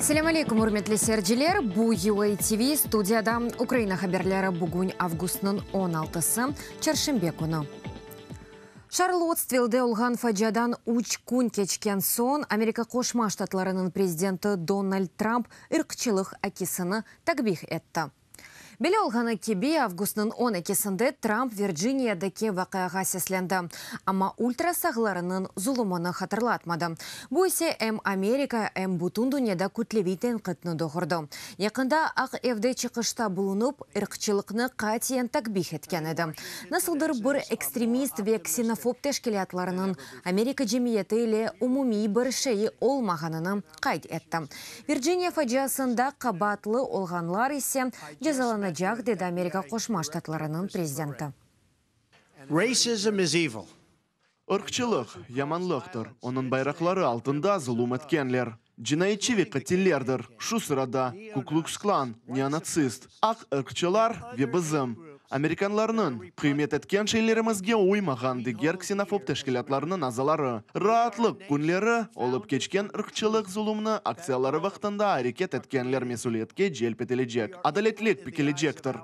Салам алейкум, урметлі серджілер. Бу UA TV студияда Украина хаберлері бүгін августның 16-сы чаршембе күні. Шарлоттсвиллде олған фаджадан уч күн кечкен сон Америка Кошма Штатларының президенті Дональд Трамп ыркчылық акисыны такбих етті. Беле олғаны кебе августның 12-сінде Трамп Вирджиниядеке вақиға сесленді. Ама ультрасағыларының зұлымыны хатырлатмады. Бұл есе Америка, бұтын дүниеда күтлевейтен қытны доғырды. Яқында ақ евде чықышта бұлынып, ырқчылықны қатиен такбих еткен еді. Насылдыр бір экстремист ве ксенофоб тешкелетларының Америка жемиеті иле умуми бір шейі олмағанының қайд етті. Вирджиния фаджасында қабатлы олғанлар есе жазаланы жақ деді Америка Кошма Штатларының президенті. Racism is evil. Irqçılıq yamanlıqtır. Onun bayrakları altında zulüm etkənlər. Cinayetçi ve katillерdir. Şu sırada Ku Klux Klan, neonatsist, aq ırkçılar ve bizim. Amerikanlarının kıymet etken şeylerimizge uymağan diğer ksenofob teşkilatlarının azaları, rahatlık günleri olup geçken ırkçılık zulümünü aksiyaları vaxtında hareket etkenler mesuliyetke celp edilecek. Adaletlik pikilecektir.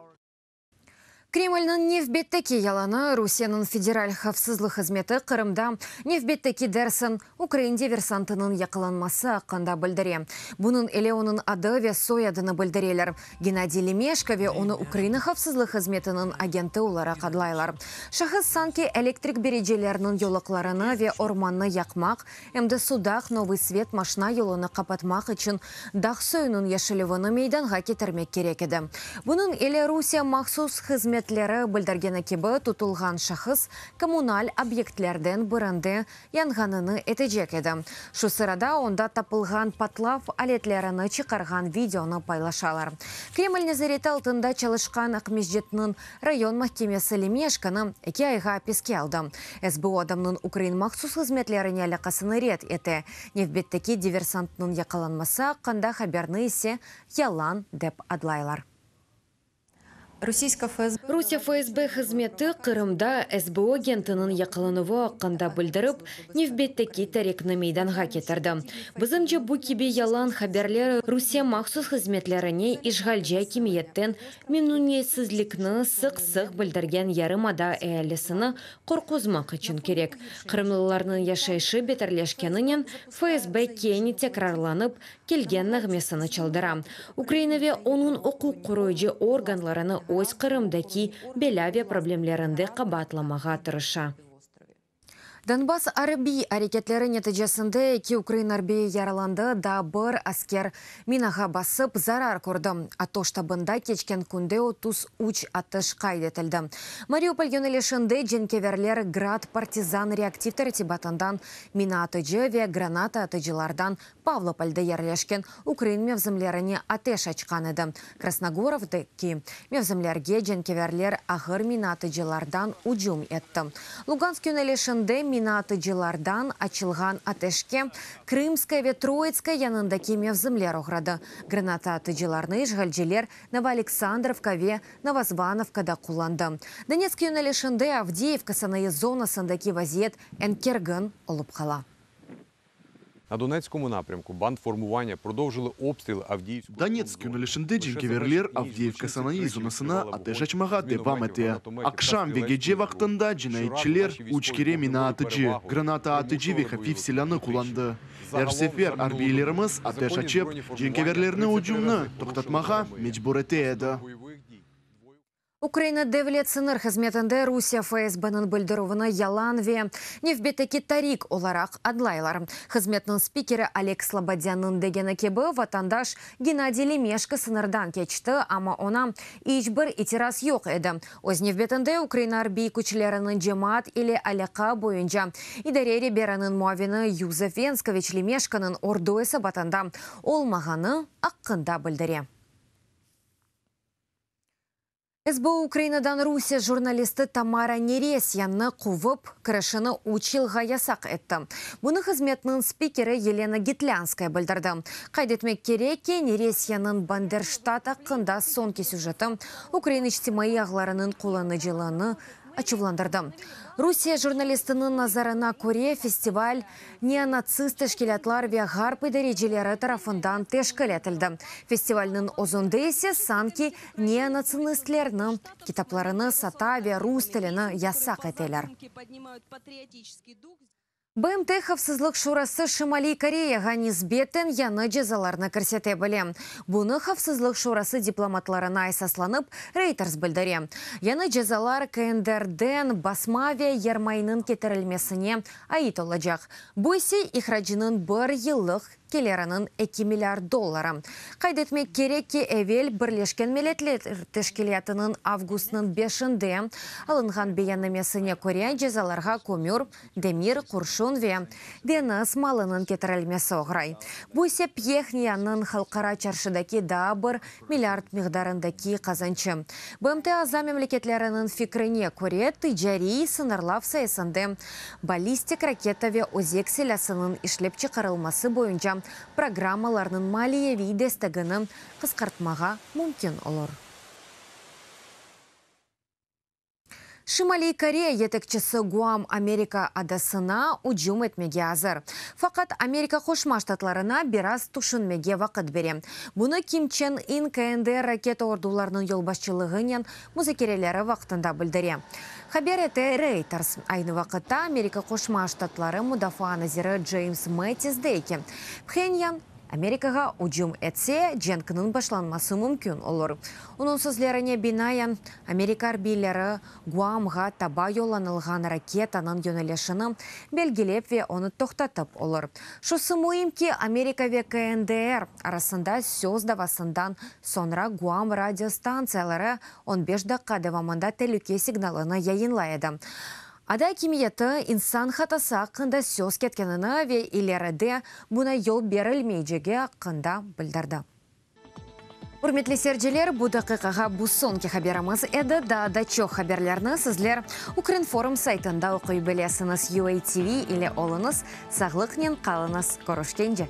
Кремльнің нефбеттеки яланы Русияның федераль хавсызлық қызметі Қырымда нефбеттеки дәрсін Украин диверсантының яқыланмасы ақында білдіре. Бұның әле оның ады ве соядыны білдірелер. Геннадий Лемешкове оны Украина хавсызлық қызметінің агенті олара қадлайлар. Шахыз санки электрик бережелерінің йолықларыны ве орманны яқмақ, әмді судақ Новый Свет машина йолыны қапатмақ үшін дақ сөйінің ешілівіні мейданға кетірмек керек еді. Бұның әле Русия мақсус қызмет білдіргені кебі тұтылған шахыс коммуналь объектлерден бірінде янғаныны етежек еді. Шу сырада онда тапылған патлав алетлеріні чықарған видеоны пайлашалар. Кремль незареті алтында чалышқан ақмеждетінің район махкемесі Лемешканы 2 айға песке алды. СБУ адамның Украин мақсус қызметлеріне алақасыны рет еті. Нефбеттеки диверсантның яқаланмасы қанда хаберны есе ялан деп адлайлар. Русия ФСБ қызметі Қырымда СБУ агентінің яқылануы аққанда білдіріп, нефбеттеки тәрекні мейданға кетірді. Бізімже бұ кебе ялан хаберлері Русия мақсус қызметлеріне ишғалжай кемиеттен менунесізлікні сық-сық білдірген ярымада әлісіні қорқузмақ үшін керек. Қырымлыларының яшайшы бетерлешкенінен ФСБ кені текрарланып, келген нағмесіні чалдыра. Украинаве оның оқу құройжы органларыны өз Қырымдаки беляве проблемлерінде қабатламаға тұрыша. Донбасс арби әрекетлері нәтижесінде 2 Украин арбейі яраланды да бір аскер минаға басып зарар көрді. Ато штабында кечкен күнде 33 атыш қайдетілді. Мариуполь юнелешінде женкеверлер град партизан реактив тәртибатындан мина атыжы ве граната атыжылардан Павлопольды ерлешкен Украин мевзімлеріне атеш ачқан еді. Красногоровдеки мевзімлерге женкеверлер ағыр мина атыжылардан уджум етті. Луганск юнелешінде мина атыжылардан ачылған атешке Крымская ве Троицкая янындаки мевзімлер оғрады. Граната атыжыларны ишғалжелер Новоалександровка ве Новозвановкада куланды. Донецк юнелешінде Авдеевка санайы зонасындаки вазиет әнкергін олып қала. На Донецькому напрямку бандформування продовжили обстріли Авдіївського. Донецк юнелешінде женкеверлер Авдеевка санайы зонасына атеш ачмаға депам әте. Акшам вегеже вақтында жинайетчілер учкере мина атыжы, граната атыжы ве хафиф селяны куланды. Әрсефер арбейлеріміз атеш ачып, женкеверлерні уджумны тоқтатмаға мечбур ете еді. Украина девлет сыныр қызметінде Русия ФСБ-нің білдіруіні ялан ве нефбеттеки тарик оларақ адлайлар. Қызметнің спикері Олег Слободянның дегені кебі ватандаш Геннадий Лемешко сынырдан кечті, ама она ешбір итерас yok еді. Өз нефбетінде Украина арбей күчілерінің жемат или аляқа бойынша идаре ребераның муавины Юзеф Венскович Лемешканың ордойсы батанда олмағаны аққында білдіре. СБУ Украинадан Русия журналисты Тамара Нересьянны қувып, кірішіні училға ясақ етті. Бұны қызметінің спикері Елена Гитлянская білдірді. Қайдетмек кереке Нересьянның Бандерштат ақында сонки сюжеті Украина іштимai ағларының қоланы жыланы ачывландырды. Русия журналистінің назарына көре фестиваль неонацист тешкилатлар ве гарпы дәрежелері тарафындан тешкілетілді. Фестивальның озонды есе санки неонацистлерінің китапларыны сата ве рус тіліні ясақ етелер. БМТ Хавсызлык шурасы Шимали Кореяға низбеттен яны жазаларны көрсете біле. Бұны Хавсызлык шурасы дипломатларына айсасланып Рейтерс білдіре. Яны жазалар КНДРден Басмавия ермайның кетірілмесіне айыт олacak. Бұйсе ихраджының бір йыллық келерінің 2 миллиард доллары. Қайдетмек керек ке әвел Бірлешкен Милләтлер Тәшкилатының августның 5-інде алынған бейаннамесіне көре жазаларға көмір, демир, құршын ве денис малының кетірілмесі оғырай. Бұйсе Пьехнияның халқара чаршыдаки да 1 миллиард миғдарындаки қазанчы. БМТ аза мемлекетлерінің фикріне көре тыджари сынарлав сайысынды баллистик ракета ве озек селясының ішлеп чықарылмасы бойынша программаларының малиеви дестігінің қысқартмаға мүмкін олар. Шимали Корея етекчісі Гуам Америка адасына ұжым етмеге азыр. Фақат Америка Қошма Штатларына біраз тұшынмеге вақыт бере. Бұны Ким Чен Ин КНДР ракета ордуларының елбасшылығынан музыкерелері вақытында білдіре. Хабер еті Рейтерс. Айны вақытта Америка Қошма Штатлары мұдафа назиры Джеймс Мэттис дейкі. Пхеньян Америкаға ұжым әтсе, женкінің башланмасы мүмкін олар. Оның сөзлеріне бинаян Америкар билері Гуамға таба йоланылған ракетаның йөнелешіні белгілеп ве оны тоқтатып олар. Шусы мұйым ки Америка ве КНДР арасында сөз давасындан sonra Гуам радиостанциялары 15 даққа девамында тәліке сигналыны яйынлайды. Ада кимиеті инсан хатасы ақында сөз кеткеніні ве илеріде бұна ел берілмейджеге ақында білдірді. Урметлі серджелер, бұл дақиқаға бұл сонки хаберіміз еді, да чоқ хаберлеріні сізлер Укринформ сайтында оқи білесіңіз UATV или олыңыз сағлықнен қалыңыз көрішкенде.